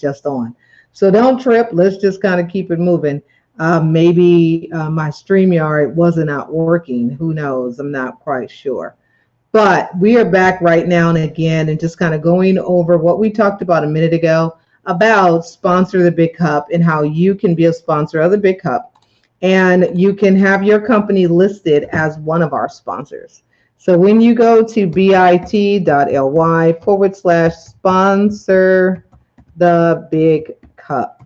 just on. So don't trip. Let's just kind of keep it moving. Maybe my StreamYard wasn't out working. Who knows? I'm not quite sure. But we are back right now and again and just kind of going over what we talked about a minute ago about Sponsor the Big Cup and how you can be a sponsor of the Big Cup and you can have your company listed as one of our sponsors. So when you go to bit.ly/sponsor the Big Cup,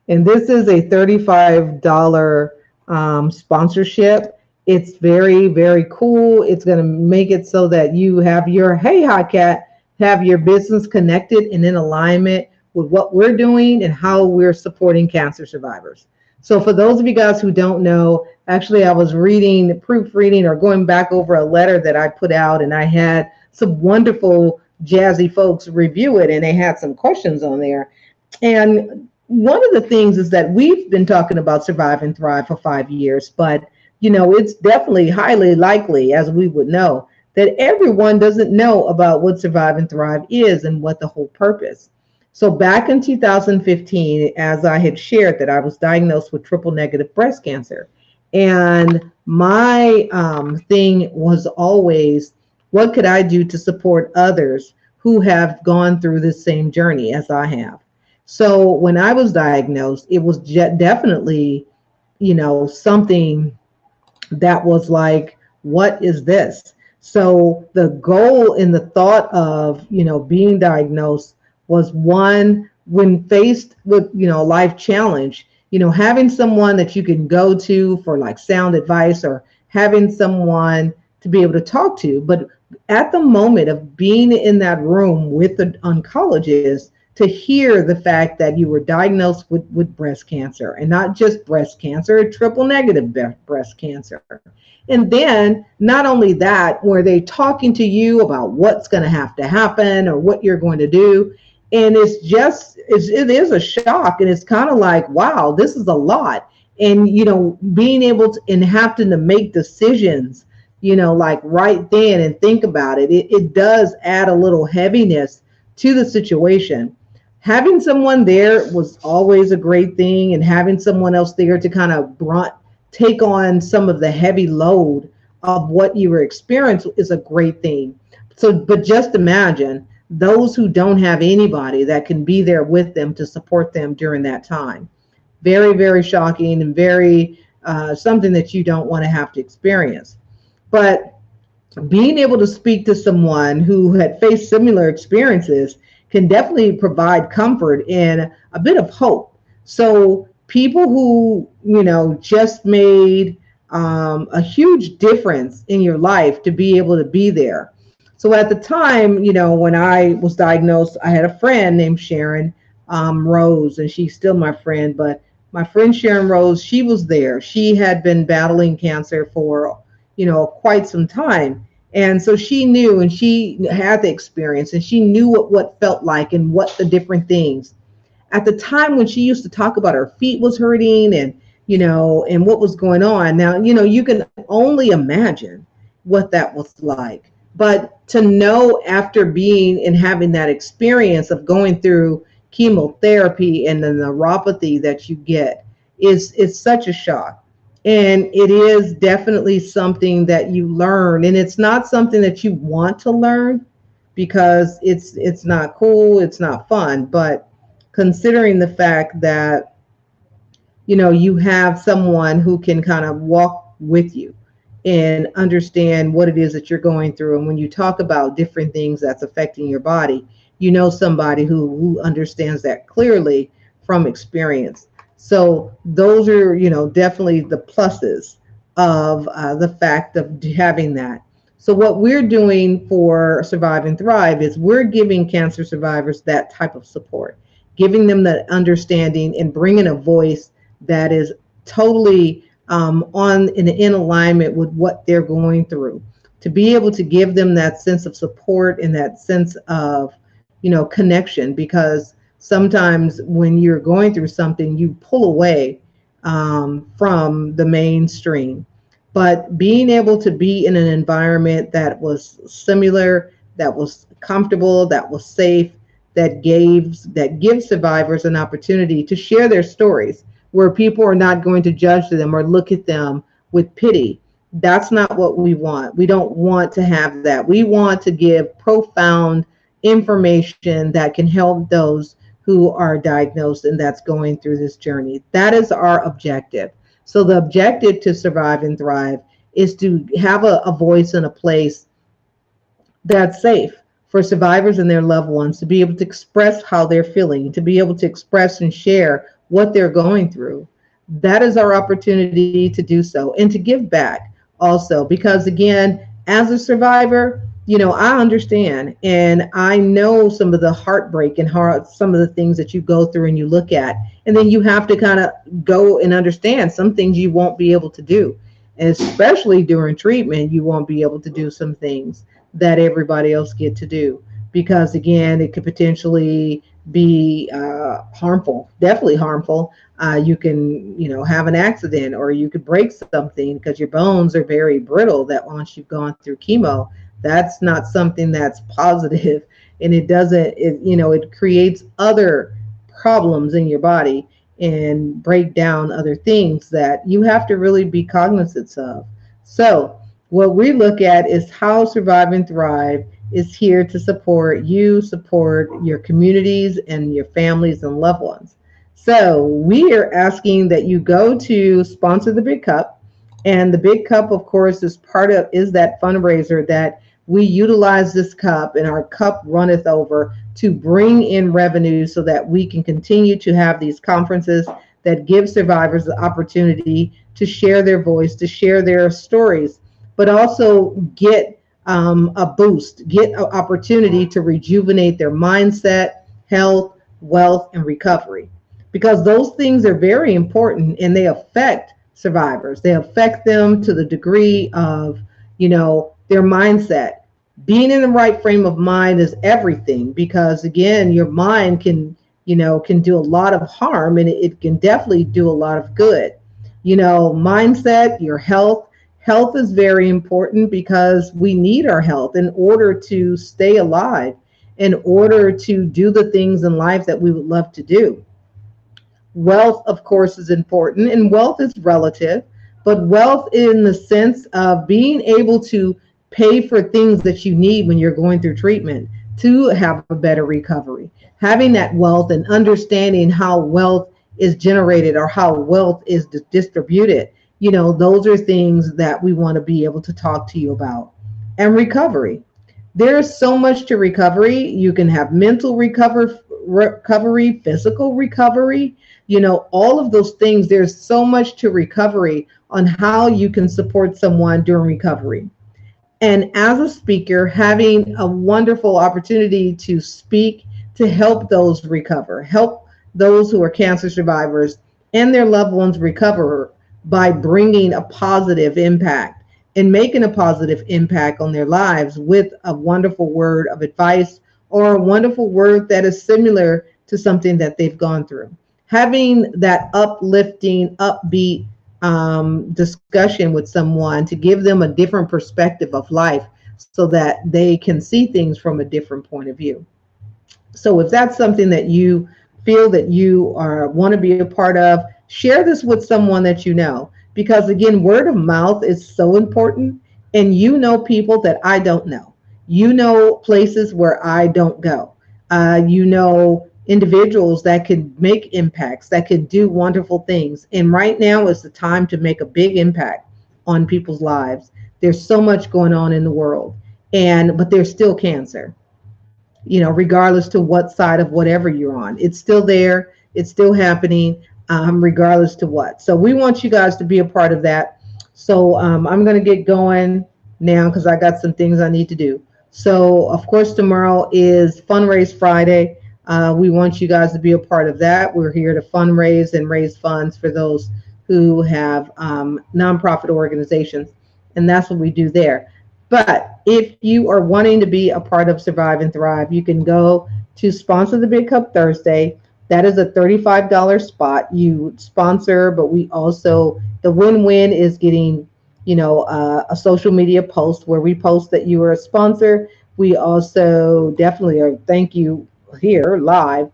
and this is a $35 sponsorship. It's very, very cool. It's going to make it so that you have your, hey, Hotcat, have your business connected and in alignment with what we're doing and how we're supporting cancer survivors. So for those of you guys who don't know, actually I was proofreading or going back over a letter that I put out, and I had some wonderful jazzy folks review it, and they had some questions on there. And one of the things is that we've been talking about Survive and Thrive for 5 years, but it's definitely highly likely, as we would know, that everyone doesn't know about what Survive and Thrive is and what the whole purpose. So back in 2015, as I had shared, that I was diagnosed with triple negative breast cancer. And my thing was always, what could I do to support others who have gone through the same journey as I have? So when I was diagnosed, it was definitely, something that was like, what is this? So the goal and the thought of, being diagnosed was, one, when faced with, life challenge, having someone that you can go to for like sound advice, or having someone to be able to talk to. But at the moment of being in that room with the oncologist, to hear the fact that you were diagnosed with breast cancer, and not just breast cancer, triple negative breast cancer. And then not only that, were they talking to you about what's going to have to happen or what you're going to do? And it is a shock. And it's kind of like, wow, this is a lot. And, being able to, and having to make decisions, like right then and think about it, it does add a little heaviness to the situation. Having someone there was always a great thing, and having someone else there to kind of take on some of the heavy load of what you were experiencing is a great thing. So, but just imagine those who don't have anybody that can be there with them to support them during that time. Very, very shocking, and very something that you don't want to have to experience. But being able to speak to someone who had faced similar experiences can definitely provide comfort and a bit of hope. So people who, just made a huge difference in your life, to be able to be there. So at the time, when I was diagnosed, I had a friend named Sharon Rose, and she's still my friend. But my friend Sharon Rose, she was there. She had been battling cancer for, quite some time. And so she knew, and she had the experience, and she knew what felt like and what the different things. At the time when she used to talk about her feet was hurting, and, and what was going on. Now, you can only imagine what that was like. But to know, after being and having that experience of going through chemotherapy and the neuropathy that you get, is such a shock. And it is definitely something that you learn, and it's not something that you want to learn, because it's not cool, it's not fun. But considering the fact that, you have someone who can kind of walk with you and understand what it is that you're going through, and when you talk about different things that's affecting your body, somebody who understands that clearly from experience. So those are, definitely the pluses of the fact of having that. So what we're doing for Survive and Thrive is we're giving cancer survivors that type of support, giving them that understanding, and bringing a voice that is totally in alignment with what they're going through, to be able to give them that sense of support and that sense of, connection. Because sometimes when you're going through something, you pull away from the mainstream. But being able to be in an environment that was similar, that was comfortable, that was safe, that gives survivors an opportunity to share their stories, where people are not going to judge them or look at them with pity. That's not what we want. We don't want to have that. We want to give profound information that can help those who are diagnosed and that's going through this journey. That is our objective. So the objective to Survive and Thrive is to have a voice and a place that's safe for survivors and their loved ones to be able to express how they're feeling, to be able to express and share what they're going through. That is our opportunity to do so and to give back also, because again, as a survivor, I understand and I know some of the heartbreak and some of the things that you go through and you look at, and then you have to kind of go and understand some things you won't be able to do, especially during treatment. You won't be able to do some things that everybody else get to do, because again, it could potentially be harmful, definitely harmful. You can, have an accident, or you could break something because your bones are very brittle. That once you've gone through chemo, that's not something that's positive, and it creates other problems in your body and break down other things that you have to really be cognizant of. So what we look at is how Survive and Thrive is here to support you, support your communities and your families and loved ones. So we are asking that you go to sponsor the Big Cup. And the Big Cup, of course, is that fundraiser that we utilize this cup, and our cup runneth over, to bring in revenue so that we can continue to have these conferences that give survivors the opportunity to share their voice, to share their stories, but also get a boost, get an opportunity to rejuvenate their mindset, health, wealth, and recovery. Because those things are very important and they affect survivors. They affect them to the degree of, their mindset. Being in the right frame of mind is everything, because again, your mind can do a lot of harm, and it can definitely do a lot of good. Mindset, your health. Health is very important because we need our health in order to stay alive, in order to do the things in life that we would love to do. Wealth, of course, is important, and wealth is relative, but wealth in the sense of being able to pay for things that you need when you're going through treatment to have a better recovery. Having that wealth and understanding how wealth is generated or how wealth is distributed, those are things that we want to be able to talk to you about. And recovery. There's so much to recovery. You can have mental recovery, physical recovery, all of those things. There's so much to recovery on how you can support someone during recovery. And as a speaker, having a wonderful opportunity to speak to help those recover, help those who are cancer survivors and their loved ones recover by bringing a positive impact and making a positive impact on their lives with a wonderful word of advice or a wonderful word that is similar to something that they've gone through. Having that uplifting, upbeat discussion with someone to give them a different perspective of life so that they can see things from a different point of view. So if that's something that you feel that you want to be a part of, share this with someone that you know, because again, word of mouth is so important. And people that I don't know, places where I don't go, individuals that could make impacts, that could do wonderful things. And right now is the time to make a big impact on people's lives. There's so much going on in the world, but there's still cancer, regardless to what side of whatever you're on. It's still there. It's still happening, regardless to what. So we want you guys to be a part of that. So I'm going to get going now because I got some things I need to do. So of course, tomorrow is Fundraise Friday. We want you guys to be a part of that. We're here to fundraise and raise funds for those who have nonprofit organizations, and that's what we do there. But if you are wanting to be a part of Survive and Thrive, you can go to Sponsor the Big Cup Thursday. That is a $35 spot. You sponsor, but we also, the win-win is getting, a social media post where we post that you are a sponsor. We also definitely thank you here live,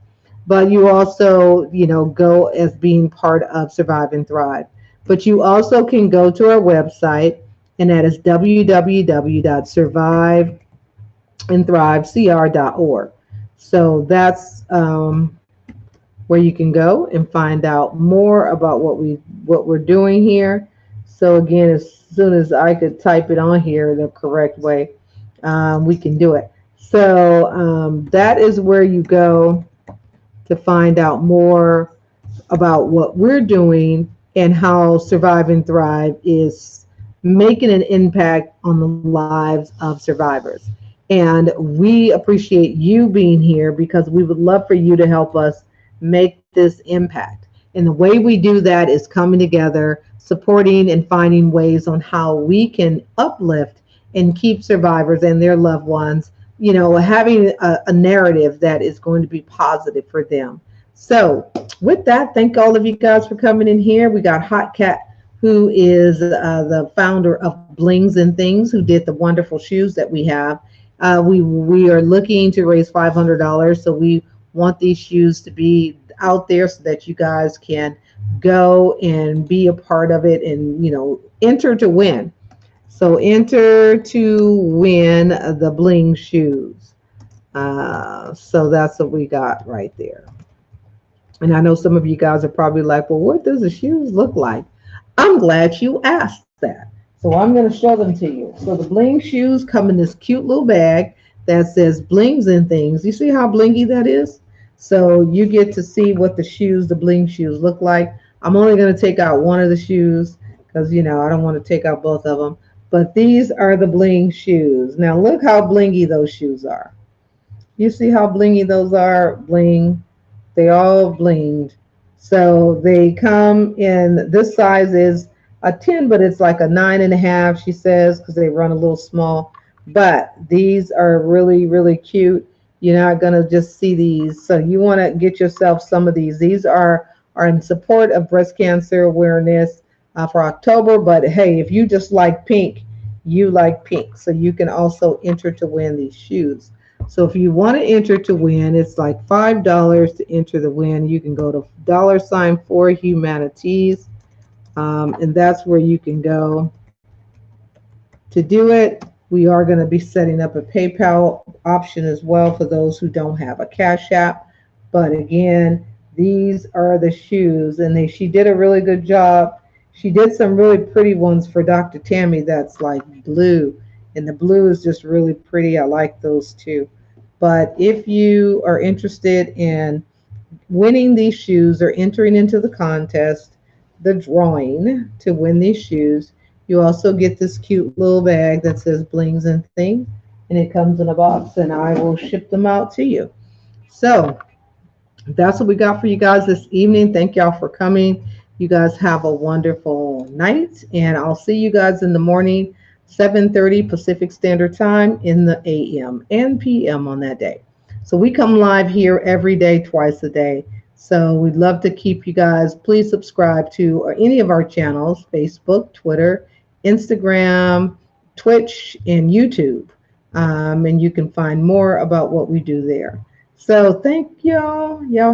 but you also, go as being part of Survive and Thrive. But you also can go to our website, and that is www.surviveandthrivecr.org. So that's where you can go and find out more about what we're doing here. So again, as soon as I could type it on here the correct way, we can do it. So that is where you go to find out more about what we're doing and how Survive and Thrive is making an impact on the lives of survivors. And we appreciate you being here because we would love for you to help us make this impact. And the way we do that is coming together, supporting and finding ways on how we can uplift and keep survivors and their loved ones, having a narrative that is going to be positive for them. So, with that, thank all of you guys for coming in here. We got Hot Cat, who is the founder of Blings and Things, who did the wonderful shoes that we have. We are looking to raise $500, so we want these shoes to be out there so that you guys can go and be a part of it and enter to win. So enter to win the Bling shoes. So that's what we got right there. And I know some of you guys are probably like, well, what does the shoes look like? I'm glad you asked that. So I'm going to show them to you. So the Bling shoes come in this cute little bag that says Blings and Things. You see how blingy that is? So you get to see what the Bling shoes look like. I'm only going to take out one of the shoes because, I don't want to take out both of them. But these are the Bling shoes. Now look how blingy those shoes are. You see how blingy those are? Bling. They all blinged. So they come in, this size is a 10, but it's like a 9.5, she says, because they run a little small. But these are really, really cute. You're not going to just see these. So you want to get yourself some of these. These are in support of breast cancer awareness for October. But hey, if you just like pink, you like pink. So you can also enter to win these shoes. So if you want to enter to win, it's like $5 to enter the win. You can go to $4Humanities, and that's where you can go to do it. We are going to be setting up a PayPal option as well for those who don't have a Cash App. But again, these are the shoes, and she did a really good job. She did some really pretty ones for Dr. Tammy that's like blue, and the blue is just really pretty. I like those too. But if you are interested in winning these shoes or entering into the contest, the drawing to win these shoes, you also get this cute little bag that says Blings and Things, and it comes in a box, and I will ship them out to you. So that's what we got for you guys this evening. Thank y'all for coming. You guys have a wonderful night, and I'll see you guys in the morning, 7:30 Pacific Standard Time in the AM and PM on that day. So we come live here every day, twice a day. So we'd love to keep you guys. Please subscribe to any of our channels, Facebook, Twitter, Instagram, Twitch, and YouTube. And you can find more about what we do there. So thank y'all. Y'all